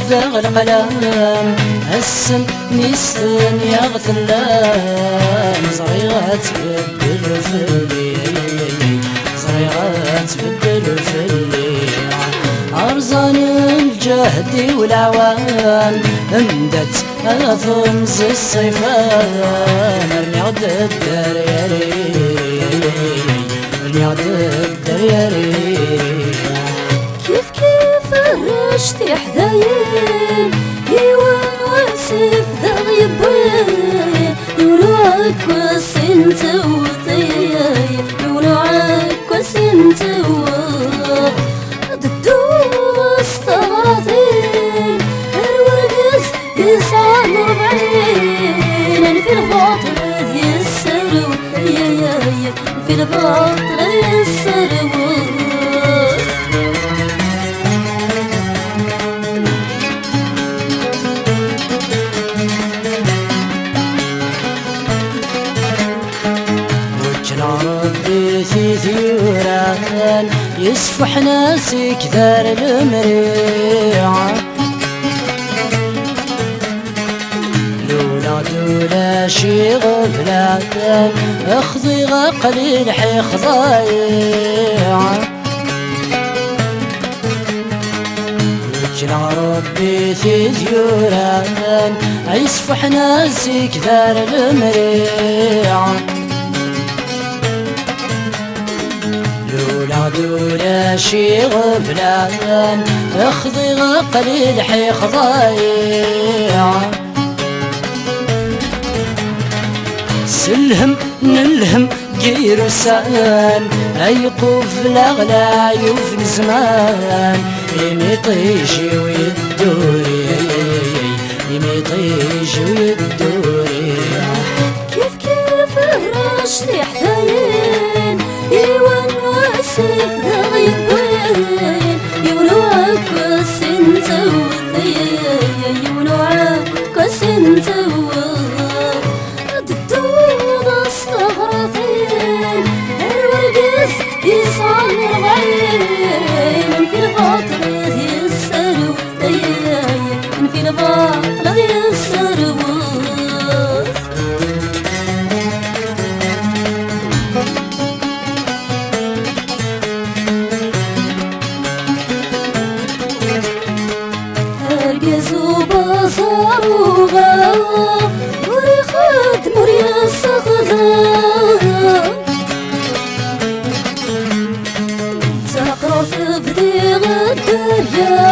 ذا القلم السن نيستن يغثلان زريغة تبدل فلي زريغة تبدل فلي أرزان الجهد والعوان امدت أثمز الصيفان ارني غد الدرياري ارني غد الدرياري كيف رشتي حذايم يوان واسف ذا غيبان يولوعك واسن توطي يولوعك واسن توط الدوس طراطين الورقس يسعى مربعين أنا في الفاطرة ذي السرو يا في الفاطرة ذي السرو ربي في ثيوران يسفح ناسي كثار المريعة لولا شي غفلان اخذي قليل حيخ ضايعة وجنا ربي في ثيوران يسفح ناسي كثار المريعة لولا شي غفلان اخذي قليل حيخ ضايعة سلهم نلهم جير وسان ايقوف الاغلى يوفن زمان يميطيشي ويدوري يميطيشي ويدوري كيف رشتي حذايين يوان واسف ذا غيبان يولوعك واسن توطي يولوعك واسن توط الدود استغرثين الورقس يسعى مربعين في الفاطرة ذي السرو في الفاطرة ذي السرو هرقزو بصاروغا وريخد مريا الصخذا تقرا في فديغ الدريا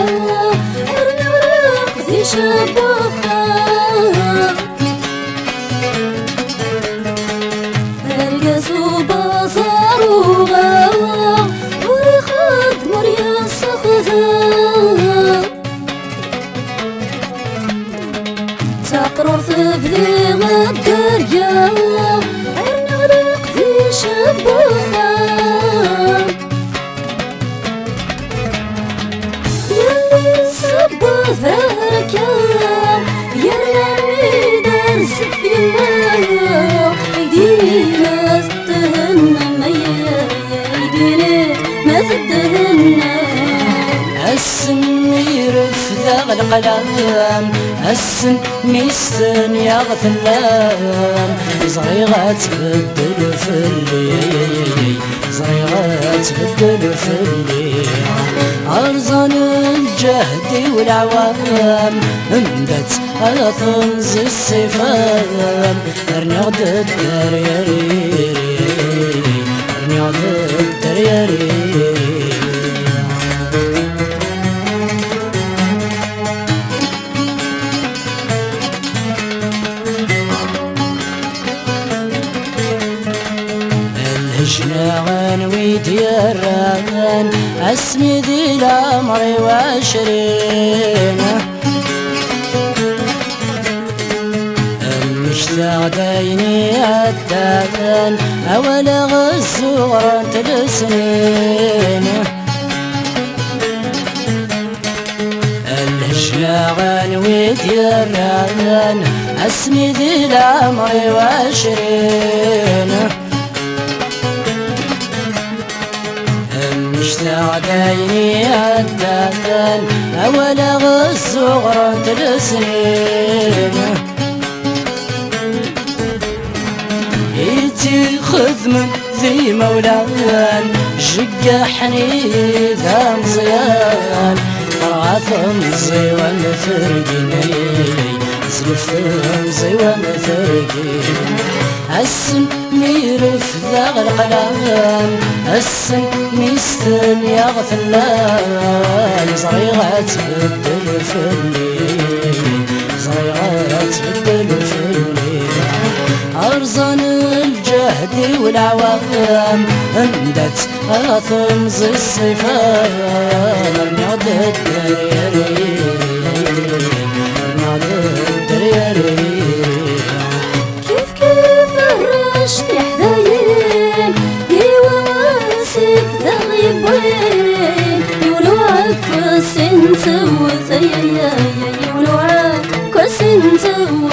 ارمي ورق في شبخا هرقزو بصاروغا وريخد مريا الصخذا تقرر في فديغ الدريا عرني غرق في شبخا ياللي صب ذاك ياللي ميدار سف يما يدينا تهنى ميا يدينا ما تدهنى السن يرف ذا القلم السن ميستن يغثلان زريغة تبدل فلي زريغة تبدل فلي أرزان الجهد والعوام امدت أثمز الصفان ارني غد الدرياري ارني غد الدرياري الهجنان ويديران اسمي ذي الامر وعشرين المشتاق ديني التابان اول غزورة السنين الهجنان ويديران اسمي ذي الامر وعشرين غدايني الدفن أول الصغر تلسنين يتي خذ من ذي مولان جقحني ذا مزيان فرغاث مزيوان فرقيني زلف مزيوان فرقيني السن ميرف ذا القلام السن ميستن يغثلان صغيرة تبدل في الليل صغيرة تبدل في الليل أرزان الجهد والعوام اندت أثمز الصفان رميض الدريري رميض الدريري رشتي حدايين يواسف ذا غيبين يولو عكوسين سوى يولو عكوسين سوى